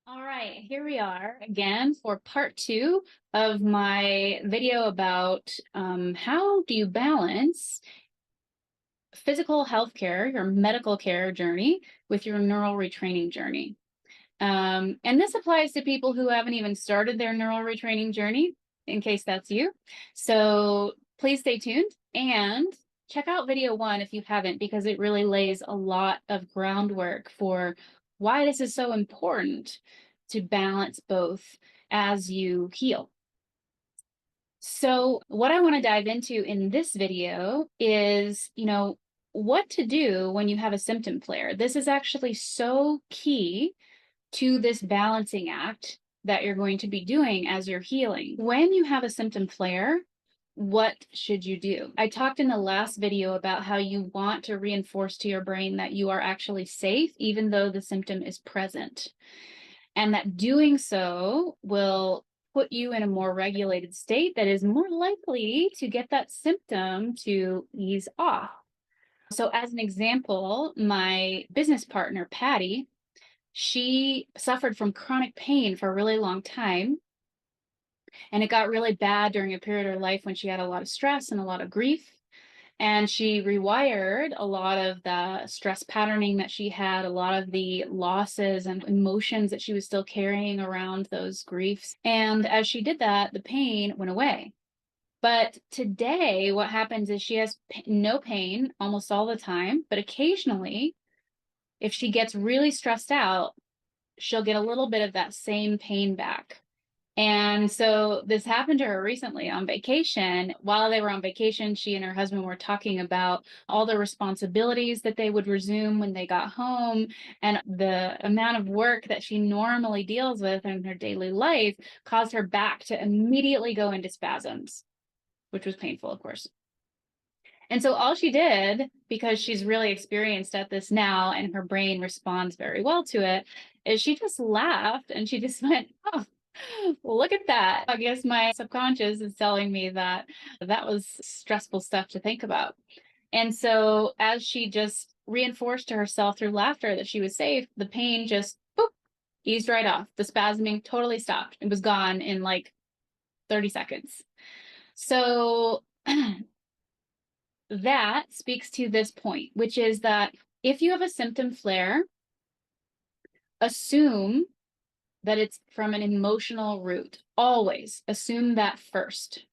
All right, here we are again for part two of my video about how do you balance physical health care, your medical care journey, with your neural retraining journey. And this applies to people who haven't even started their neural retraining journey, in case that's you. So please stay tuned and check out video one if you haven't, because it really lays a lot of groundwork for why this is so important to balance both as you heal. So what I want to dive into in this video is, what to do when you have a symptom flare. This is actually so key to this balancing act that you're going to be doing as you're healing. When you have a symptom flare, what should you do? I talked in the last video about how you want to reinforce to your brain that you are actually safe, even though the symptom is present. And that doing so will put you in a more regulated state that is more likely to get that symptom to ease off. So as an example, my business partner, Patty, she suffered from chronic pain for a really long time. And it got really bad during a period of her life when she had a lot of stress and a lot of grief. And she rewired a lot of the stress patterning that she had, a lot of the losses and emotions that she was still carrying around those griefs. And as she did that, the pain went away. But today, what happens is she has no pain almost all the time, but occasionally, if she gets really stressed out, she'll get a little bit of that same pain back. And so this happened to her recently on vacation. While they were on vacation, she and her husband were talking about all the responsibilities that they would resume when they got home, and the amount of work that she normally deals with in her daily life caused her back to immediately go into spasms, which was painful, of course. And so all she did, because she's really experienced at this now and her brain responds very well to it, is she just laughed and she just went, oh, well, look at that. I guess my subconscious is telling me that that was stressful stuff to think about. And so as she just reinforced to herself through laughter that she was safe, the pain just boop, eased right off. The spasming totally stopped. It was gone in like 30 seconds. So that speaks to this point, which is that if you have a symptom flare, assume that it's from an emotional root. Always assume that first.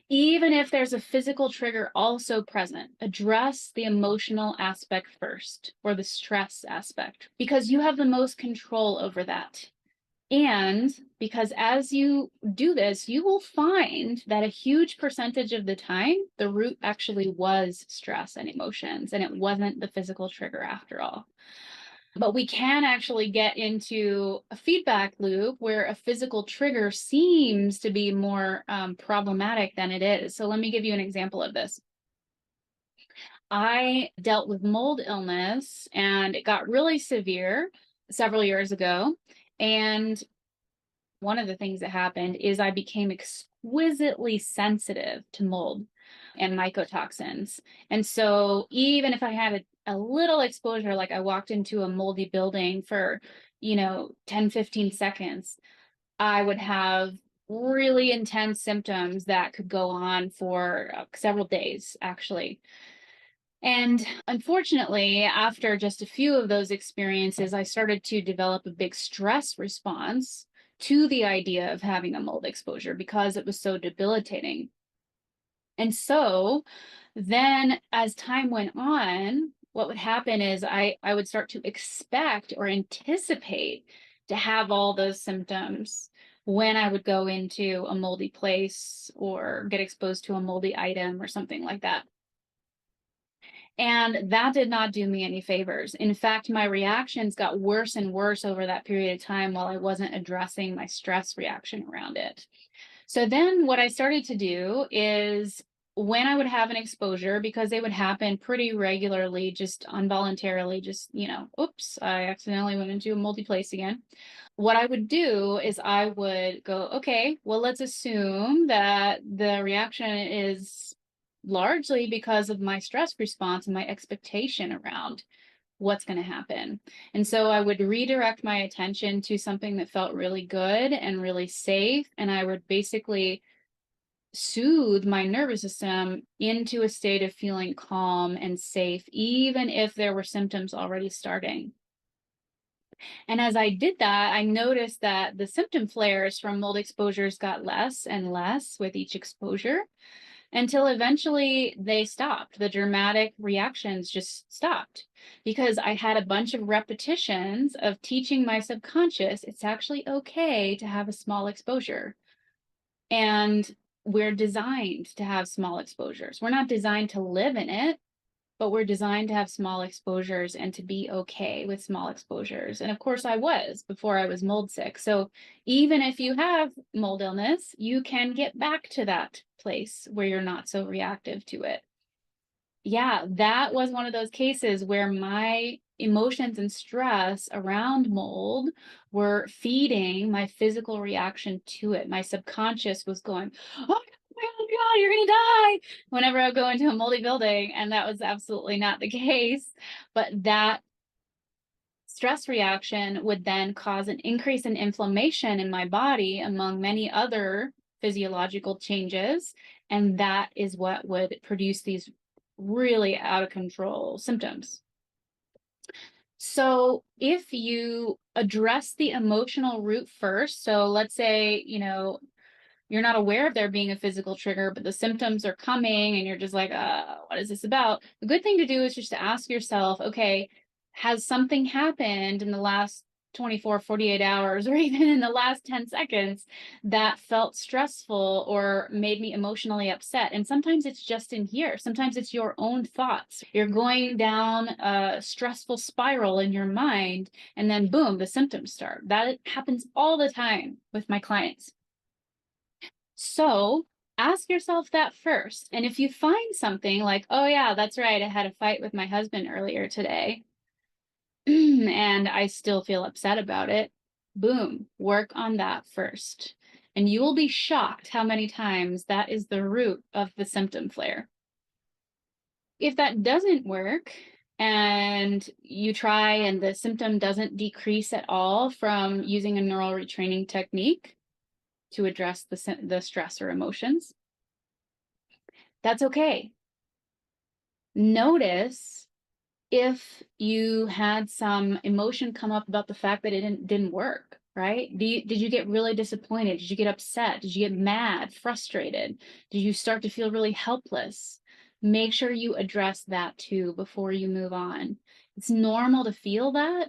Even if there's a physical trigger also present, address the emotional aspect first, or the stress aspect, because you have the most control over that. And because as you do this, you will find that a huge percentage of the time, the root actually was stress and emotions, and it wasn't the physical trigger after all. But we can actually get into a feedback loop where a physical trigger seems to be more problematic than it is. So let me give you an example of this. I dealt with mold illness and it got really severe several years ago. And one of the things that happened is I became exquisitely sensitive to mold and mycotoxins. And so even if I had a little exposure, like I walked into a moldy building for, 10, 15 seconds, I would have really intense symptoms that could go on for several days, actually. And unfortunately, after just a few of those experiences, I started to develop a big stress response to the idea of having a mold exposure because it was so debilitating. And so then as time went on, what would happen is I would start to expect or anticipate to have all those symptoms when I would go into a moldy place or get exposed to a moldy item or something like that. And that did not do me any favors. In fact, my reactions got worse and worse over that period of time while I wasn't addressing my stress reaction around it. So then what I started to do is when I would have an exposure, because they would happen pretty regularly, just involuntarily, just, oops, I accidentally went into a moldy place again. What I would do is I would go, okay, well, let's assume that the reaction is largely because of my stress response and my expectation around what's going to happen? And so I would redirect my attention to something that felt really good and really safe. And I would basically soothe my nervous system into a state of feeling calm and safe, even if there were symptoms already starting. And as I did that, I noticed that the symptom flares from mold exposures got less and less with each exposure until eventually they stopped. The dramatic reactions just stopped because I had a bunch of repetitions of teaching my subconscious it's actually okay to have a small exposure. And we're designed to have small exposures. We're not designed to live in it, but we're designed to have small exposures and to be okay with small exposures. And of course I was before I was mold sick. So even if you have mold illness, you can get back to that place where you're not so reactive to it. Yeah, that was one of those cases where my emotions and stress around mold were feeding my physical reaction to it. My subconscious was going, oh my God, you're gonna die whenever I go into a moldy building. And that was absolutely not the case. But that stress reaction would then cause an increase in inflammation in my body, among many other physiological changes. And that is what would produce these really out of control symptoms. So if you address the emotional root first, so let's say, you're not aware of there being a physical trigger, but the symptoms are coming and you're just like, what is this about? The good thing to do is just to ask yourself, okay, has something happened in the last 24, 48 hours, or even in the last 10 seconds that felt stressful or made me emotionally upset? And sometimes it's just in here. Sometimes it's your own thoughts. You're going down a stressful spiral in your mind, and then boom, the symptoms start. That happens all the time with my clients. So ask yourself that first. And if you find something like, oh yeah, that's right, I had a fight with my husband earlier today, and I still feel upset about it, boom, work on that first. And you will be shocked how many times that is the root of the symptom flare. If that doesn't work and you try and the symptom doesn't decrease at all from using a neural retraining technique to address the stress or emotions, that's okay. Notice if you had some emotion come up about the fact that it didn't work, right? Did you get really disappointed? Did you get upset? Did you get mad, frustrated? Did you start to feel really helpless? Make sure you address that too before you move on. It's normal to feel that,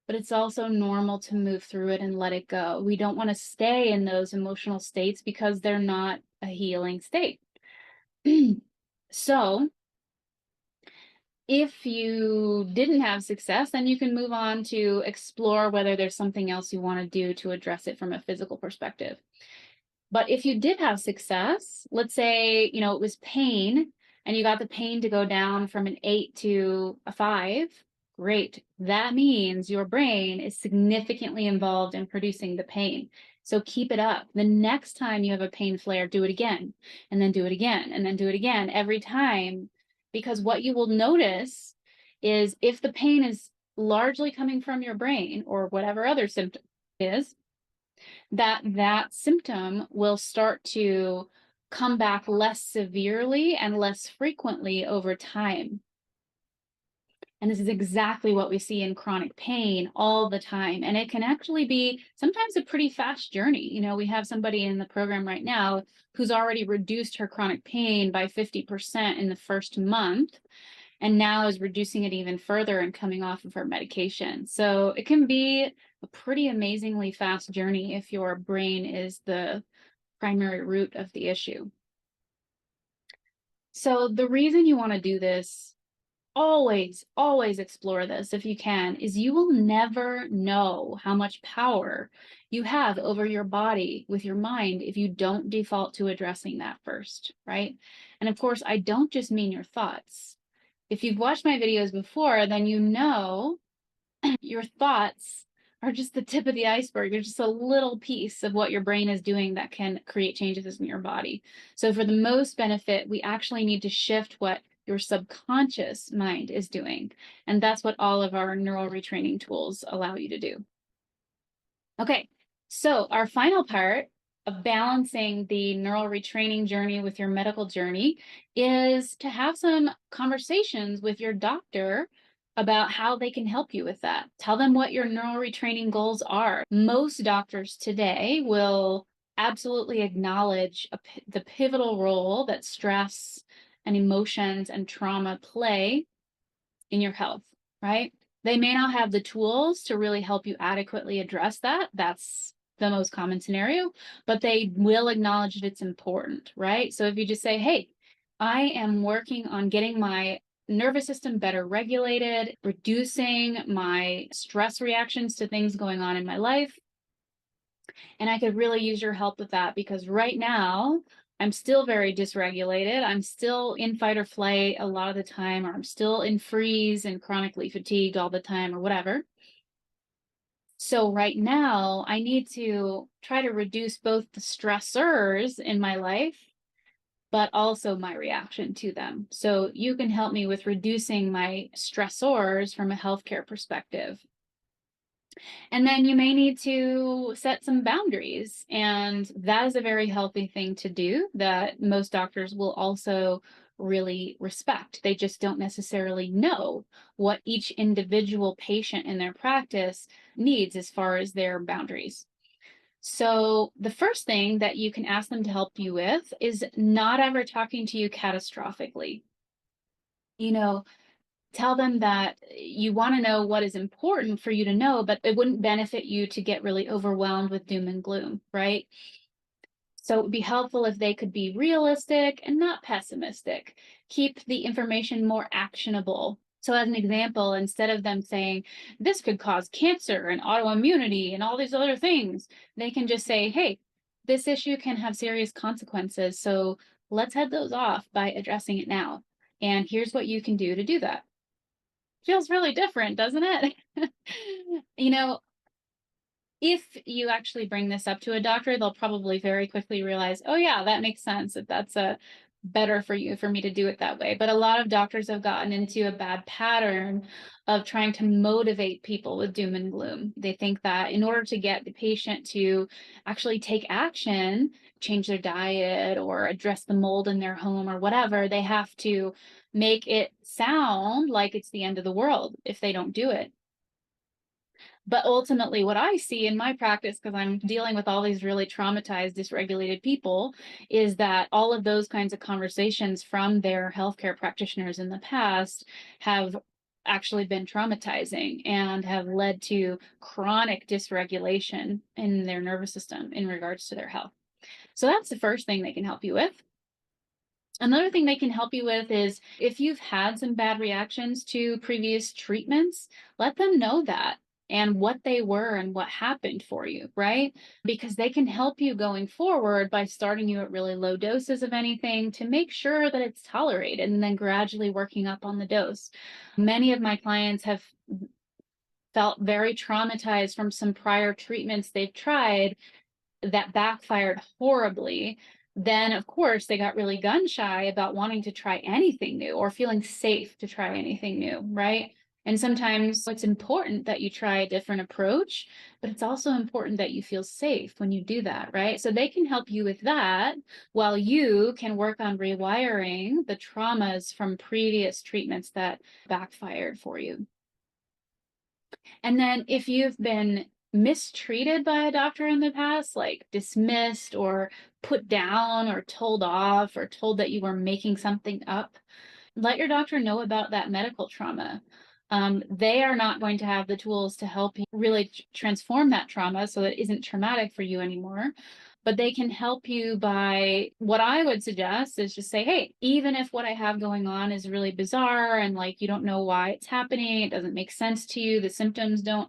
but it's also normal to move through it and let it go. We don't want to stay in those emotional states because they're not a healing state. So if you didn't have success, then you can move on to explore whether there's something else you want to do to address it from a physical perspective. But if you did have success, let's say, it was pain and you got the pain to go down from an 8 to a 5, great. That means your brain is significantly involved in producing the pain. So keep it up. The next time you have a pain flare, do it again, and then do it again, and then do it again every time. Because what you will notice is if the pain is largely coming from your brain or whatever other symptom is, that symptom will start to come back less severely and less frequently over time. And this is exactly what we see in chronic pain all the time. And it can actually be sometimes a pretty fast journey. We have somebody in the program right now who's already reduced her chronic pain by 50% in the first month, and now is reducing it even further and coming off of her medication. So it can be a pretty amazingly fast journey if your brain is the primary root of the issue. So the reason you want to do this, always explore this if you can, is you will never know how much power you have over your body with your mind if you don't default to addressing that first, right? And of course, I don't just mean your thoughts. If you've watched my videos before, then you know your thoughts are just the tip of the iceberg. They're just a little piece of what your brain is doing that can create changes in your body. So for the most benefit, we actually need to shift what your subconscious mind is doing. And that's what all of our neural retraining tools allow you to do. Okay, so our final part of balancing the neural retraining journey with your medical journey is to have some conversations with your doctor about how they can help you with that. Tell them what your neural retraining goals are. Most doctors today will absolutely acknowledge the pivotal role that stress and emotions and trauma play in your health, right? They may not have the tools to really help you adequately address that. That's the most common scenario, but they will acknowledge that it's important, right? So if you just say, hey, I am working on getting my nervous system better regulated, reducing my stress reactions to things going on in my life, and I could really use your help with that because right now I'm still very dysregulated. I'm still in fight or flight a lot of the time, or I'm still in freeze and chronically fatigued all the time, or whatever. So right now I need to try to reduce both the stressors in my life, but also my reaction to them. So you can help me with reducing my stressors from a healthcare perspective. And then you may need to set some boundaries. And that is a very healthy thing to do that most doctors will also really respect. They just don't necessarily know what each individual patient in their practice needs as far as their boundaries. So the first thing that you can ask them to help you with is not ever talking to you catastrophically. You know, tell them that you want to know what is important for you to know, but it wouldn't benefit you to get really overwhelmed with doom and gloom, right? So it would be helpful if they could be realistic and not pessimistic. Keep the information more actionable. So as an example, instead of them saying, this could cause cancer and autoimmunity and all these other things, they can just say, hey, this issue can have serious consequences. So let's head those off by addressing it now. And here's what you can do to do that. Feels really different, doesn't it? You know, if you actually bring this up to a doctor, they'll probably very quickly realize, oh yeah, that makes sense. That that's a better for you for me to do it that way. But a lot of doctors have gotten into a bad pattern of trying to motivate people with doom and gloom. They think that in order to get the patient to actually take action, change their diet or address the mold in their home or whatever, they have to make it sound like it's the end of the world if they don't do it. But ultimately, what I see in my practice, because I'm dealing with all these really traumatized, dysregulated people, is that all of those kinds of conversations from their healthcare practitioners in the past have actually been traumatizing and have led to chronic dysregulation in their nervous system in regards to their health. So that's the first thing they can help you with. Another thing they can help you with is if you've had some bad reactions to previous treatments, let them know that and what they were and what happened for you, right? Because they can help you going forward by starting you at really low doses of anything to make sure that it's tolerated and then gradually working up on the dose. Many of my clients have felt very traumatized from some prior treatments they've tried that backfired horribly. Then of course they got really gun shy about wanting to try anything new or feeling safe to try anything new, right? And sometimes it's important that you try a different approach, but it's also important that you feel safe when you do that, right? So they can help you with that while you can work on rewiring the traumas from previous treatments that backfired for you. And then if you've been mistreated by a doctor in the past, like dismissed or put down or told off or told that you were making something up, let your doctor know about that medical trauma. They are not going to have the tools to help you really transform that trauma so it isn't traumatic for you anymore. But they can help you by what I would suggest is just say, hey, even if what I have going on is really bizarre and like you don't know why it's happening, it doesn't make sense to you, the symptoms don't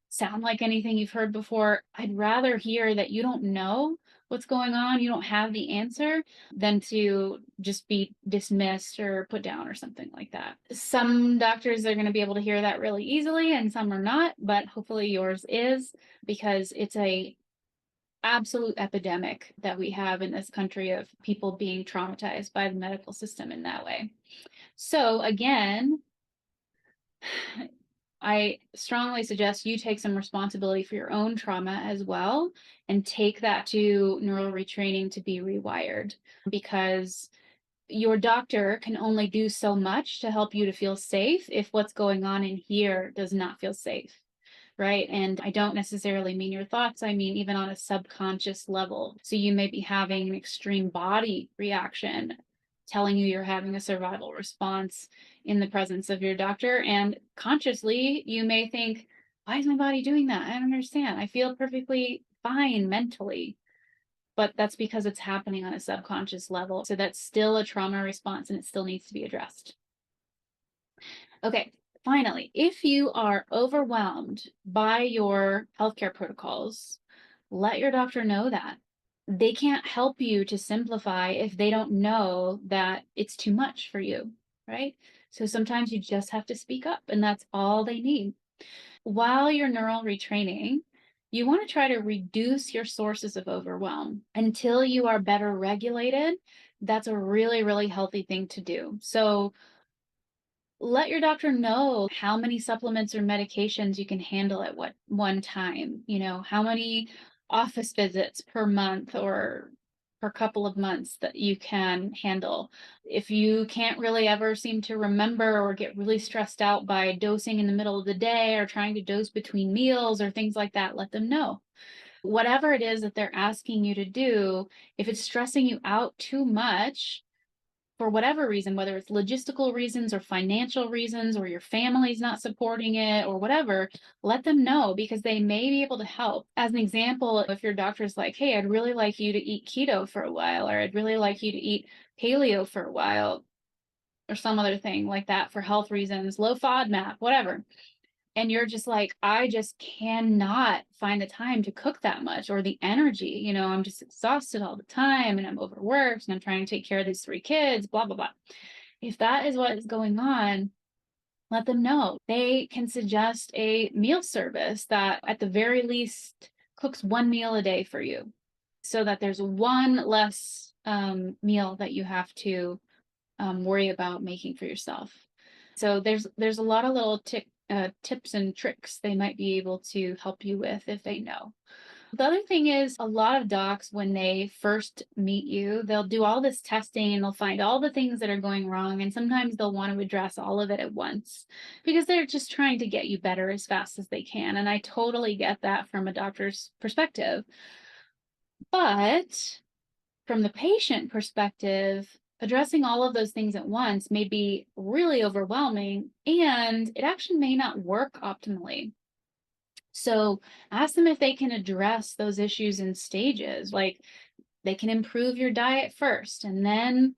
sound like anything you've heard before, I'd rather hear that you don't know what's going on, you don't have the answer, than to just be dismissed or put down or something like that. Some doctors are going to be able to hear that really easily and some are not, but hopefully yours is, because it's a absolute epidemic that we have in this country of people being traumatized by the medical system in that way. So again, I strongly suggest you take some responsibility for your own trauma as well and take that to neural retraining to be rewired, because your doctor can only do so much to help you to feel safe if what's going on in here does not feel safe. Right. And I don't necessarily mean your thoughts. I mean, even on a subconscious level. So you may be having an extreme body reaction telling you you're having a survival response in the presence of your doctor. And consciously, you may think, why is my body doing that? I don't understand. I feel perfectly fine mentally. But that's because it's happening on a subconscious level. So that's still a trauma response and it still needs to be addressed. Okay, finally, if you are overwhelmed by your healthcare protocols, let your doctor know that. They can't help you to simplify if they don't know that it's too much for you, right? So sometimes you just have to speak up, and that's all they need. While you're neural retraining, you want to try to reduce your sources of overwhelm until you are better regulated. That's a really, really healthy thing to do. So let your doctor know how many supplements or medications you can handle at what one time, how many office visits per month or per couple of months that you can handle. If you can't really ever seem to remember or get really stressed out by dosing in the middle of the day or trying to dose between meals or things like that, let them know. Whatever it is that they're asking you to do, if it's stressing you out too much, for whatever reason, whether it's logistical reasons or financial reasons, or your family's not supporting it or whatever, let them know because they may be able to help. As an example, if your doctor's like, hey, I'd really like you to eat keto for a while, or I'd really like you to eat paleo for a while, or some other thing like that for health reasons, low FODMAP, whatever. And you're just like, I just cannot find the time to cook that much or the energy. I'm just exhausted all the time and I'm overworked and I'm trying to take care of these 3 kids, blah, blah, blah. If that is what is going on, let them know. They can suggest a meal service that at the very least cooks 1 meal a day for you so that there's one less meal that you have to worry about making for yourself. So there's a lot of little tips and tricks they might be able to help you with if they know. The other thing is a lot of docs, when they first meet you, they'll do all this testing and they'll find all the things that are going wrong. And sometimes they'll want to address all of it at once because they're just trying to get you better as fast as they can. And I totally get that from a doctor's perspective. But from the patient perspective, addressing all of those things at once may be really overwhelming and it actually may not work optimally. So ask them if they can address those issues in stages, like they can improve your diet first and then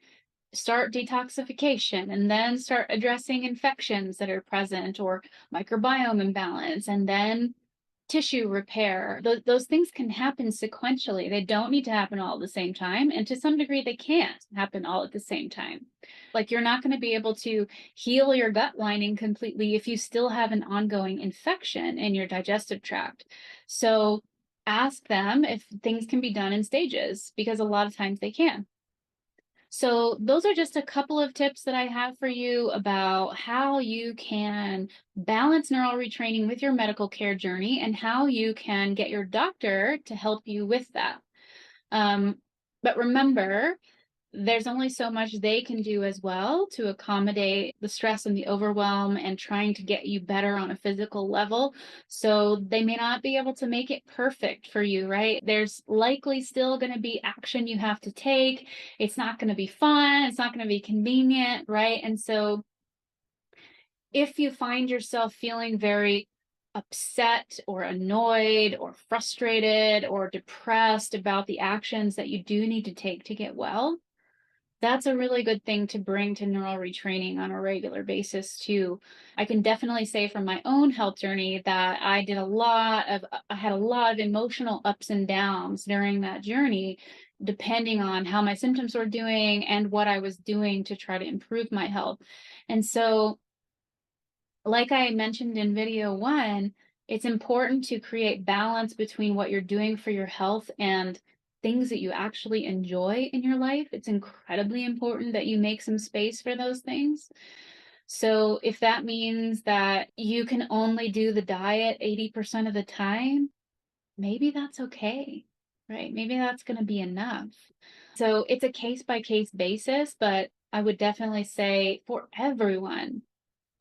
start detoxification and then start addressing infections that are present or microbiome imbalance and then tissue repair. Those things can happen sequentially. They don't need to happen all at the same time. And to some degree, they can't happen all at the same time. Like you're not going to be able to heal your gut lining completely if you still have an ongoing infection in your digestive tract. So ask them if things can be done in stages because a lot of times they can. So those are just a couple of tips that I have for you about how you can balance neural retraining with your medical care journey and how you can get your doctor to help you with that. But remember, there's only so much they can do as well to accommodate the stress and the overwhelm and trying to get you better on a physical level. So they may not be able to make it perfect for you, right? There's likely still going to be action you have to take. It's not going to be fun. It's not going to be convenient, right? And so if you find yourself feeling very upset or annoyed or frustrated or depressed about the actions that you do need to take to get well, that's a really good thing to bring to neural retraining on a regular basis too. I can definitely say from my own health journey that I had a lot of emotional ups and downs during that journey, depending on how my symptoms were doing and what I was doing to try to improve my health. And so, like I mentioned in video 1, It's important to create balance between what you're doing for your health and things that you actually enjoy in your life. It's incredibly important that you make some space for those things. So if that means that you can only do the diet 80% of the time, maybe that's okay, right? Maybe that's going to be enough. So it's a case by case basis, but I would definitely say for everyone,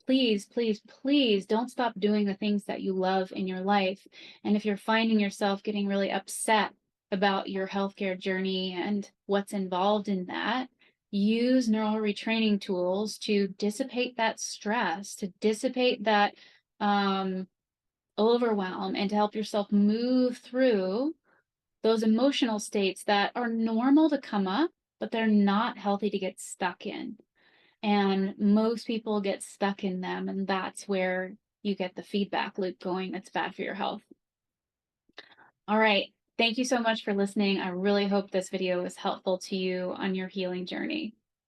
please, please, please don't stop doing the things that you love in your life. And if you're finding yourself getting really upset about your healthcare journey and what's involved in that, use neural retraining tools to dissipate that stress, to dissipate that overwhelm, and to help yourself move through those emotional states that are normal to come up, but they're not healthy to get stuck in. And most people get stuck in them, and that's where you get the feedback loop going that's bad for your health. All right. Thank you so much for listening. I really hope this video was helpful to you on your healing journey.